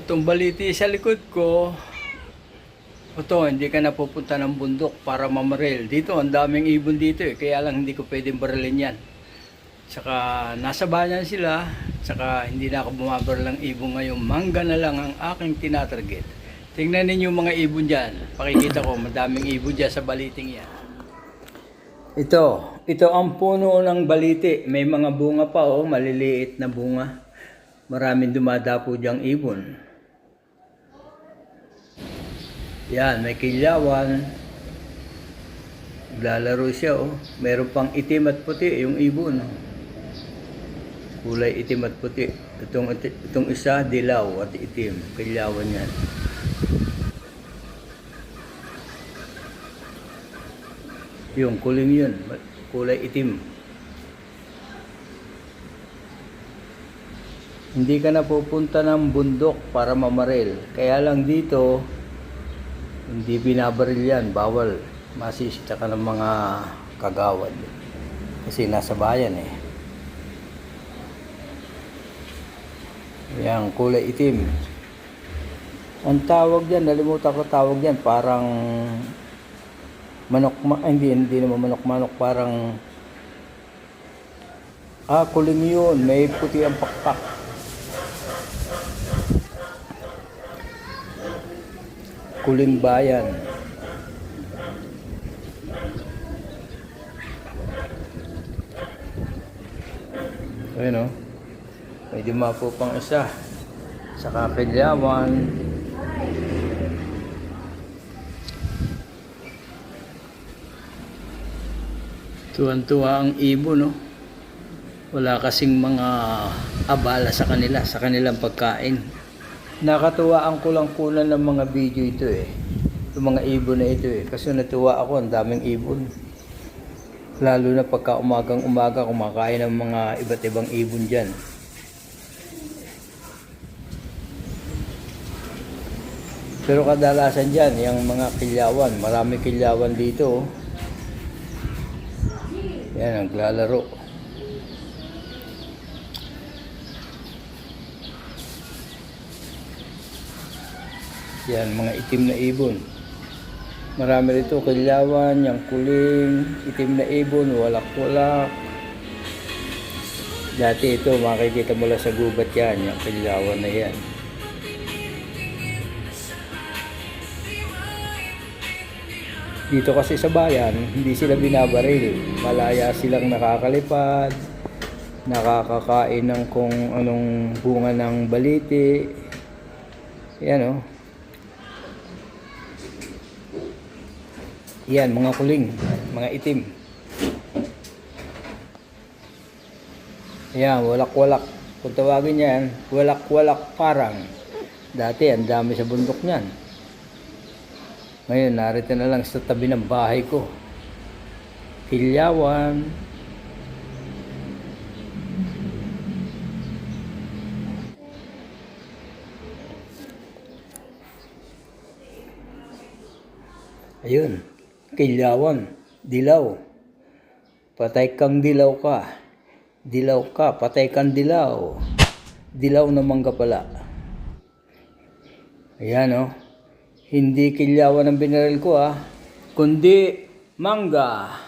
Itong baliti sa likod ko, ito, hindi ka na pupunta ng bundok para mamaril. Dito, ang daming ibon dito kaya lang hindi ko pwedeng barilin yan. Saka nasa bayan sila, saka hindi na ako bumabaril ng ibon ngayon. Mangga na lang ang aking tinatarget. Tingnan ninyo mga ibon dyan. Pakikita ko, madaming ibon dyan sa baliting yan. Ito ang puno ng baliti. May mga bunga pa, maliliit na bunga. Maraming dumadapo diyang ibon. Yan, may kilyawan. Naglalaro siya, Meron pang itim at puti yung ibon, Kulay itim at puti. Itong isa, dilaw at itim. Kilyawan yan. Yung kuling yun, kulay itim. Hindi ka na pupunta ng bundok para mamaril. Kaya lang dito, hindi binabaril yan, bawal. Masisita ka ng mga kagawad. Kasi nasa bayan Yan, kulay itim. Ang tawag dyan, nalimutan ko tawag dyan, parang manok, hindi naman manok-manok, parang kuling yun, may puti ang pakpak. Kuling bayan. Ayun may dumapo pang isa sa kapilyawan. Tuwan-tuwa ang ibon, Wala kasing mga abala sa kanilang pagkain. Nakatuwaan ko lang kunan ng mga video ito Yung mga ibon na ito Kasi natuwa ako, ang daming ibon. Lalo na pagka umagang-umaga kumakain ng mga iba't ibang ibon dyan. Pero kadalasan dyan, yung mga kilyawan, marami kilyawan dito. Yan, naglalaro. Yan, mga itim na ibon. Marami rito, kilyawan, yung kuling, itim na ibon, walak-walak. Dati ito, makikita mo lang sa gubat yan, yung kilyawan na yan. Dito kasi sa bayan, hindi sila binabaril. Malaya silang nakakalipad, nakakakain ng kung anong bunga ng baliti. Yan Yan, mga kuling, mga itim. Yan, walak-walak. Kung tawagin yan, walak-walak parang. Dati, ang dami sa bundok niyan. Ngayon, narito na lang sa tabi ng bahay ko. Kilyawan. Ayun, kilyawan, dilaw. Patay kang dilaw ka. Dilaw ka, patay kang dilaw. Dilaw na mangga pala. Ayan Hindi kilyawan ang binaril ko kundi mangga.